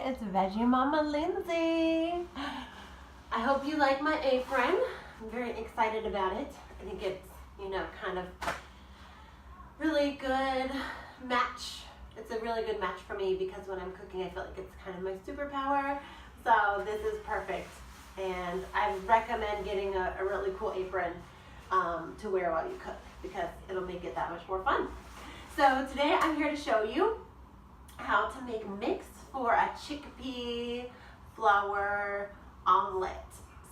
it's Veggie Mama Lindsay. I hope you like my apron. I'm very excited about it. I think it's, kind of really good match. It's a really good match for me because when I'm cooking, I feel like it's kind of my superpower. So this is perfect. And I recommend getting a really cool apron to wear while you cook because it'll make it that much more fun. So today I'm here to show you how to make mix for a chickpea flour omelette.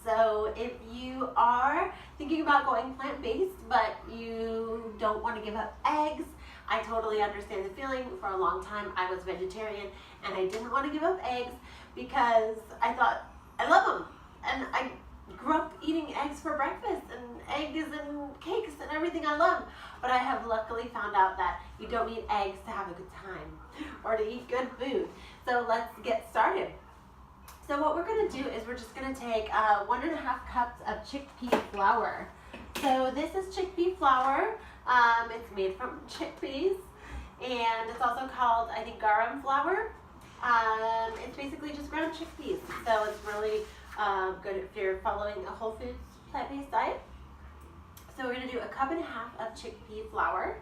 So if you are thinking about going plant-based but you don't want to give up eggs, I totally understand the feeling. For a long time I was vegetarian and I didn't want to give up eggs because I thought I love them. And I grew up eating eggs for breakfast and eggs and cakes and everything I love. But I have luckily found out that you don't need eggs to have a good time or to eat good food. So let's get started. So what we're going to do is we're just going to take 1.5 cups of chickpea flour. So this is chickpea flour. It's made from chickpeas and it's also called, I think, garam flour. It's basically just ground chickpeas. So it's really good if you're following a whole foods plant-based diet. So we're going to do 1.5 cups of chickpea flour.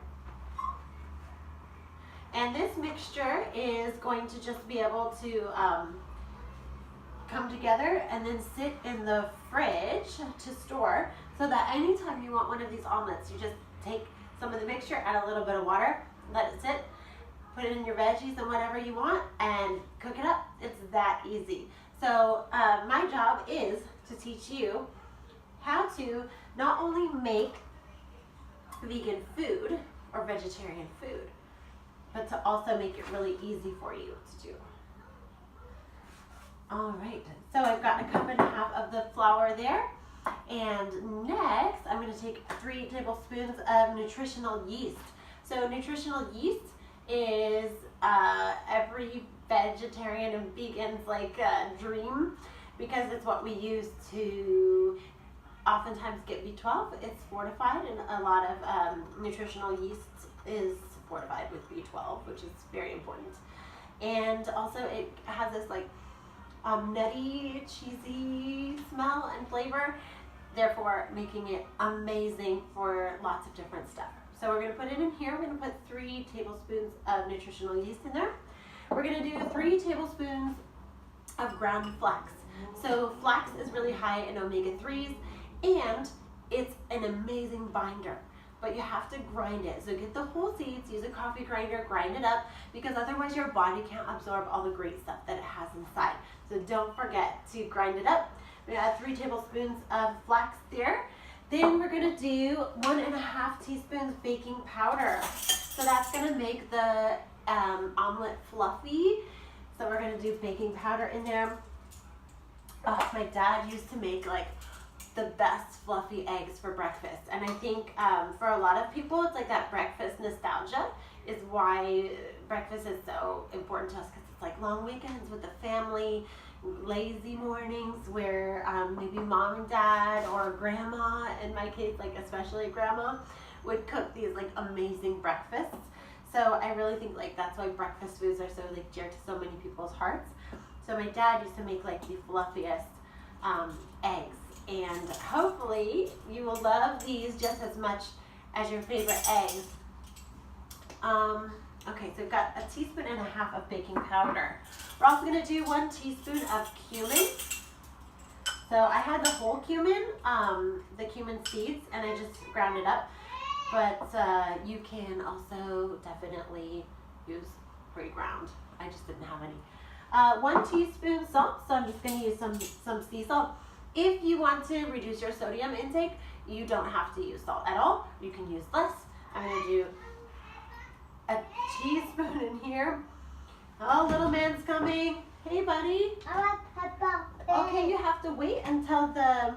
And this mixture is going to just be able to come together and then sit in the fridge to store so that anytime you want one of these omelets, you just take some of the mixture, add a little bit of water, let it sit, put it in your veggies and whatever you want, and cook it up. It's that easy. So my job is to teach you how to not only make vegan food or vegetarian food, but to also make it really easy for you to do. All right, so I've got 1.5 cups of the flour there. And next, I'm going to take 3 tablespoons of nutritional yeast. So nutritional yeast is every vegetarian and vegan's dream because it's what we use to oftentimes get B12. It's fortified, and a lot of nutritional yeast is fortified with B12, which is very important. And also it has this nutty, cheesy smell and flavor, therefore making it amazing for lots of different stuff. So we're going to put it in here. We're going to put 3 tablespoons of nutritional yeast in there. We're going to do 3 tablespoons of ground flax. So flax is really high in omega-3s and it's an amazing binder, but you have to grind it. So get the whole seeds, use a coffee grinder, grind it up, because otherwise your body can't absorb all the great stuff that it has inside. So don't forget to grind it up. We add 3 tablespoons of flax there. Then we're going to do 1.5 teaspoons baking powder. So that's going to make the omelet fluffy. So we're going to do baking powder in there. My dad used to make the best fluffy eggs for breakfast. And I think for a lot of people, it's that breakfast nostalgia is why breakfast is so important to us, because it's long weekends with the family, lazy mornings where maybe mom and dad or grandma, in my case, especially grandma, would cook these amazing breakfasts. So I really think that's why breakfast foods are so dear to so many people's hearts. So my dad used to make the fluffiest eggs, and hopefully you will love these just as much as your favorite eggs. Okay, so we've got 1.5 teaspoons of baking powder. We're also going to do 1 teaspoon of cumin. So I had the whole cumin, the cumin seeds, and I just ground it up. But you can also definitely use pre-ground. I just didn't have any. 1 teaspoon salt, so I'm just going to use some sea salt. If you want to reduce your sodium intake, you don't have to use salt at all. You can use less. I'm going to do 1 teaspoon in here. Oh, little man's coming. Hey, buddy. I want Peppa Pig. Okay, you have to wait until the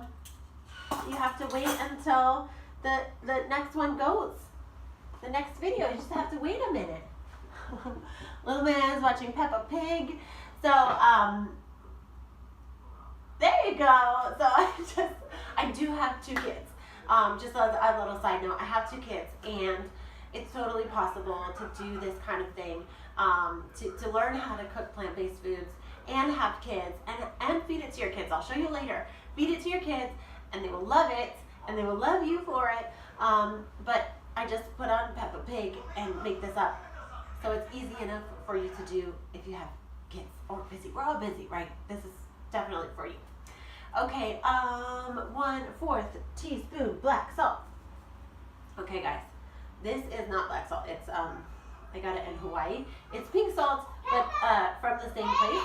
next one goes. The next video. You just have to wait a minute. Little man's watching Peppa Pig. So there you go. So I do have 2 kids. Just as a little side note, I have 2 kids, and it's totally possible to do this kind of thing, to learn how to cook plant-based foods and have kids and feed it to your kids. I'll show you later. Feed it to your kids and they will love it and they will love you for it. But I just put on Peppa Pig and make this up. So it's easy enough for you to do if you have kids or busy. We're all busy, right? This is definitely for you. Okay, 1/4 teaspoon black salt. Okay guys, this is not black salt. It's I got it in Hawaii. It's pink salt, but from the same place.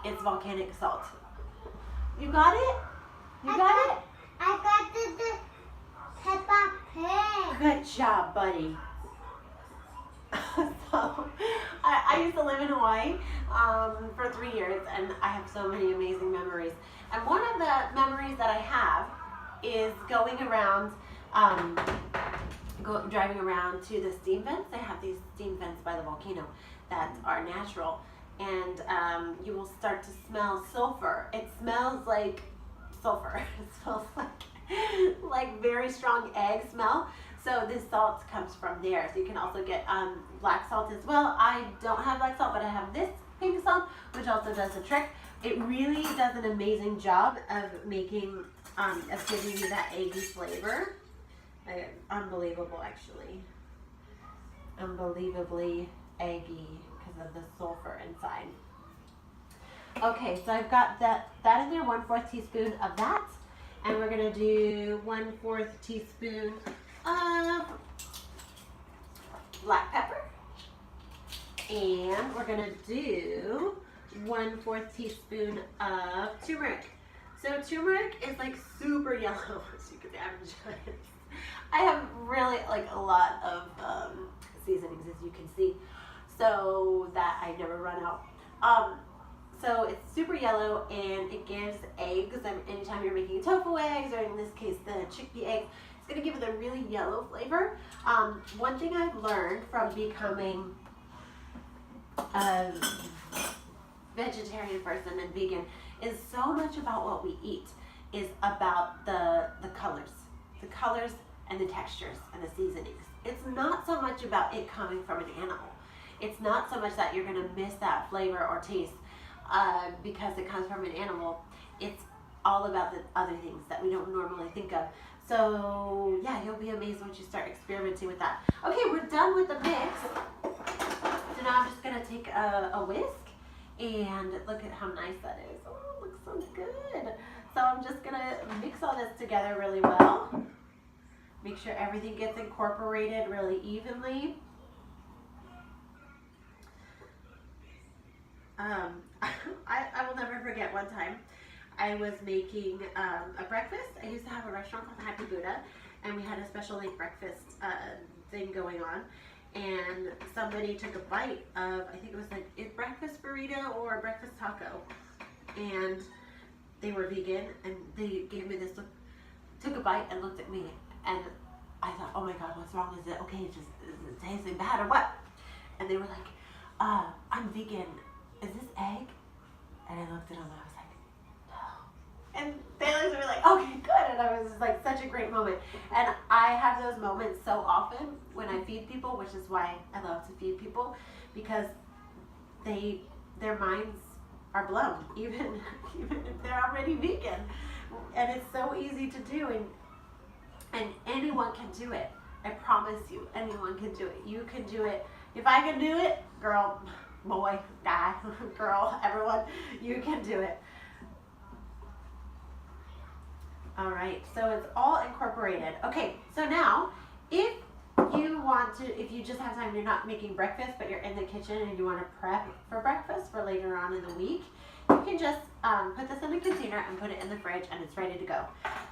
It's volcanic salt. You got it? You got it? I got the Peppa Pig. Good job, buddy. So, I used to live in Hawaii for 3 years, and I have so many amazing memories. And one of the memories that I have is going around, driving around to the steam vents. They have these steam vents by the volcano that are natural, and you will start to smell sulfur. It smells like sulfur. It smells like very strong egg smell. So this salt comes from there. So you can also get black salt as well. I don't have black salt, but I have this pink salt, which also does the trick. It really does an amazing job of making, of giving you that eggy flavor. Unbelievable, actually. Unbelievably eggy because of the sulfur inside. Okay, so I've got that in there, 1/4 teaspoon of that. And we're gonna do 1/4 teaspoon of black pepper. And we're gonna do 1/4 teaspoon of turmeric. So turmeric is like super yellow, as you can see. I have really like a lot of seasonings, as you can see, so that I never run out. So it's super yellow and it gives eggs. Anytime you're making tofu eggs, or in this case the chickpea eggs, it's going to give it a really yellow flavor. One thing I've learned from becoming a vegetarian person and vegan is so much about what we eat is about the colors and the textures and the seasonings. It's not so much about it coming from an animal. It's not so much that you're going to miss that flavor or taste because it comes from an animal. It's all about the other things that we don't normally think of. So yeah, you'll be amazed once you start experimenting with that. Okay, we're done with the mix. So now I'm just gonna take a whisk and look at how nice that is. Oh, it looks so good. So I'm just gonna mix all this together really well. Make sure everything gets incorporated really evenly. I will never forget one time I was making a breakfast. I used to have a restaurant called Happy Buddha, and we had a special late breakfast thing going on. And somebody took a bite of, I think it was like a breakfast burrito or a breakfast taco, and they were vegan, and they gave me this look, took a bite and looked at me, and I thought, oh my God, what's wrong? Is it okay? Is it tasting bad or what? And they were like, I'm vegan. Is this egg? And I looked at them and I was like, no. And they looked at me like, okay, good. And I was just like, such a great moment. And I have those moments so often when I feed people, which is why I love to feed people, because their minds are blown, even if they're already vegan. And it's so easy to do, and anyone can do it. I promise you, anyone can do it. You can do it. If I can do it, girl, boy, guy, girl, everyone, you can do it. All right, so it's all incorporated. Okay, so now, if you just have time, you're not making breakfast, but you're in the kitchen and you want to prep for breakfast for later on in the week, you can just put this in a container and put it in the fridge, and it's ready to go.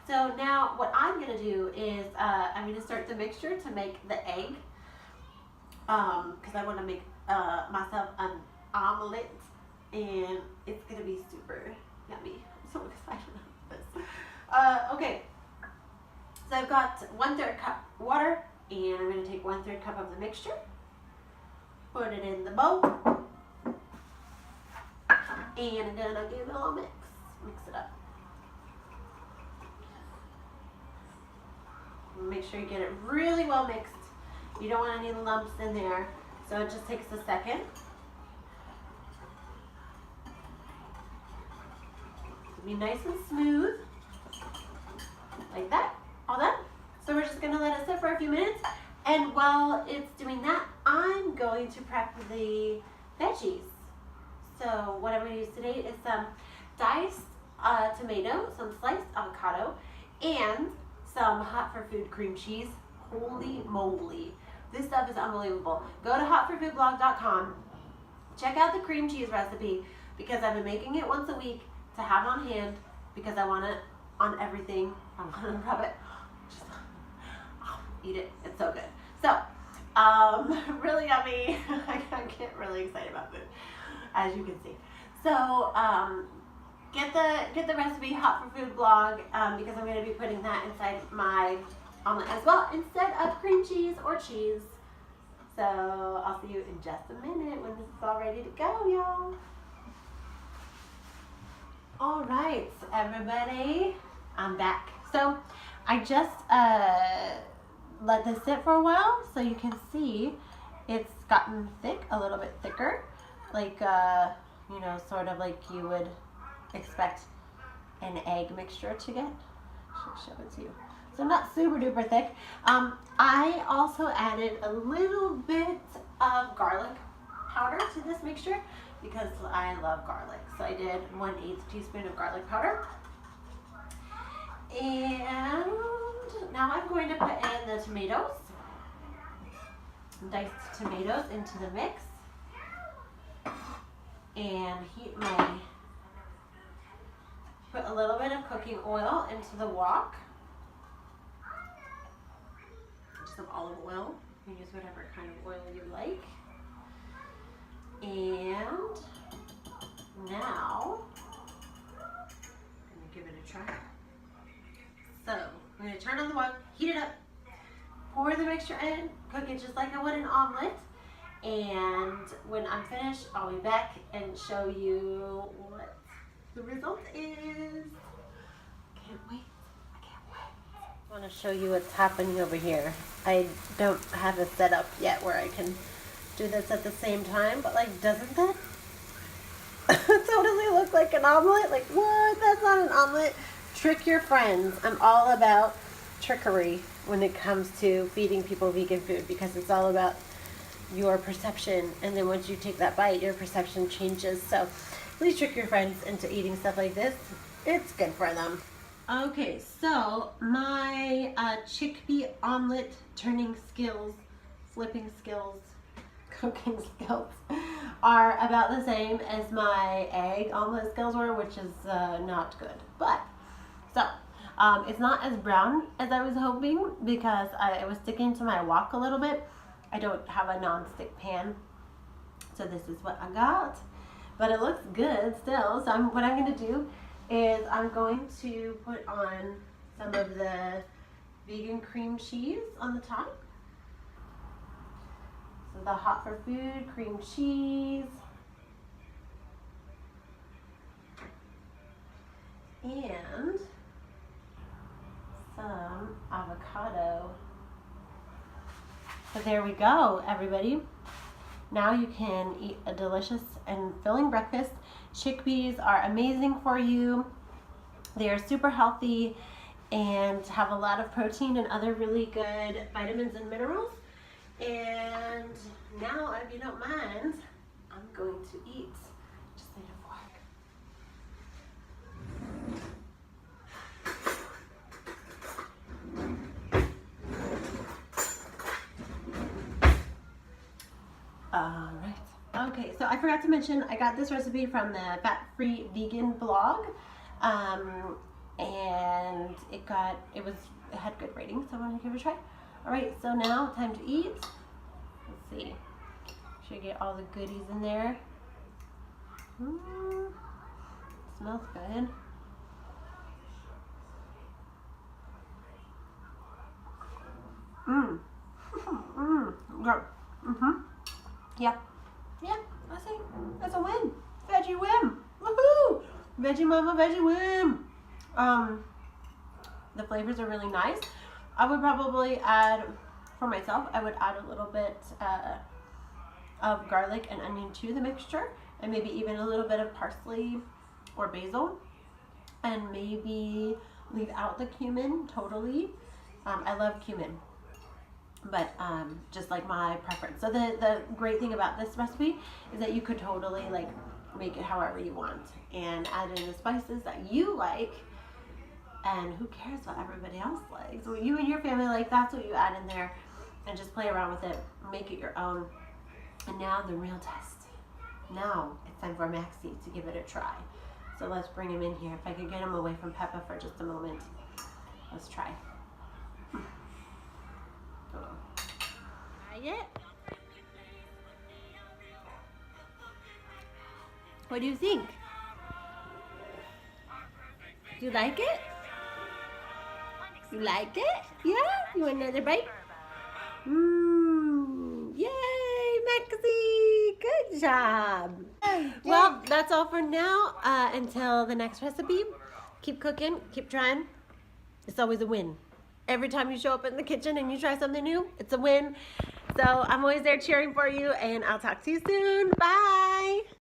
So now what I'm going to do is I'm going to start the mixture to make the egg, because I want to make myself an omelette, and it's going to be super yummy. I'm so excited about this. Okay, so I've got 1/3 cup water, and I'm going to take 1/3 cup of the mixture, put it in the bowl, and I'm going to give it a little mix it up. Make sure you get it really well mixed. You don't want any lumps in there, so it just takes a second. be nice and smooth, like that, all done. So we're just gonna let it sit for a few minutes, and while it's doing that, I'm going to prep the veggies. So what I'm gonna use today is some diced tomato, some sliced avocado, and some hot for food cream cheese. Holy moly, this stuff is unbelievable. Go to hotforfoodblog.com, check out the cream cheese recipe, because I've been making it once a week to have on hand, because I want it on everything. I want to rub it, just eat it, it's so good. So, really yummy. I get really excited about food, as you can see. So, get the recipe, Hot for Food blog, because I'm going to be putting that inside my omelet as well, instead of cream cheese or cheese. So I'll see you in just a minute when this is all ready to go, y'all. All right, everybody, I'm back. So I just let this sit for a while, so you can see it's gotten thick, a little bit thicker, like you know, sort of like you would expect an egg mixture to get. Should show it to you. So not super duper thick. I also added a little bit of garlic powder to this mixture because I love garlic. So I did 1/8 teaspoon of garlic powder. And now I'm going to put in the tomatoes, diced tomatoes into the mix, and put a little bit of cooking oil into the wok. Some olive oil. You can use whatever kind of oil you like. And now I'm going to give it a try. So I'm going to turn on the wok, heat it up, pour the mixture in, cook it just like I would an omelet. And when I'm finished, I'll be back and show you what the result is. Can't wait. I want to show you what's happening over here. I don't have it set up yet where I can do this at the same time, but like, doesn't that totally look like an omelet? Like, what? That's not an omelet. Trick your friends. I'm all about trickery when it comes to feeding people vegan food, because it's all about your perception, and then once you take that bite, your perception changes. So please trick your friends into eating stuff like this. It's good for them. Okay, so my chickpea omelet turning skills, flipping skills, cooking skills are about the same as my egg omelet skills were, which is not good. But, so, it's not as brown as I was hoping because it was sticking to my wok a little bit. I don't have a non-stick pan, so this is what I got. But it looks good still, so what I'm going to do is I'm going to put on some of the vegan cream cheese on the top. So the Hot for Food cream cheese. And some avocado. So there we go, everybody. Now you can eat a delicious and filling breakfast. Chickpeas are amazing for you. They are super healthy and have a lot of protein and other really good vitamins and minerals. And now, if you don't mind, I'm going to eat. Just need a fork. All right. Okay, so I forgot to mention I got this recipe from the Fat-Free Vegan blog, and it had good ratings, so I'm gonna give it a try. All right, so now time to eat. Let's see. Should get all the goodies in there. Smells good. Yeah. Yeah, I see. That's a win. Veggie win. Woohoo! Veggie mama, veggie win. The flavors are really nice. I would probably add, for myself, I would add a little bit of garlic and onion to the mixture, and maybe even a little bit of parsley or basil. and maybe leave out the cumin totally. I love cumin, but just like my preference. So the great thing about this recipe is that you could totally like make it however you want and add in the spices that you like, and who cares what everybody else likes. What you and your family like, that's what you add in there, and just play around with it, make it your own. And now the real test. Now it's time for Maxie to give it a try. So let's bring him in here. If I could get him away from Peppa for just a moment. Let's try. Try it. What do you think? Do you like it? You like it? Yeah? You want another bite? Yay, Maxie! Good job. Well, that's all for now. Until the next recipe, keep cooking, keep trying. It's always a win. Every time you show up in the kitchen and you try something new, it's a win. So I'm always there cheering for you, and I'll talk to you soon. Bye.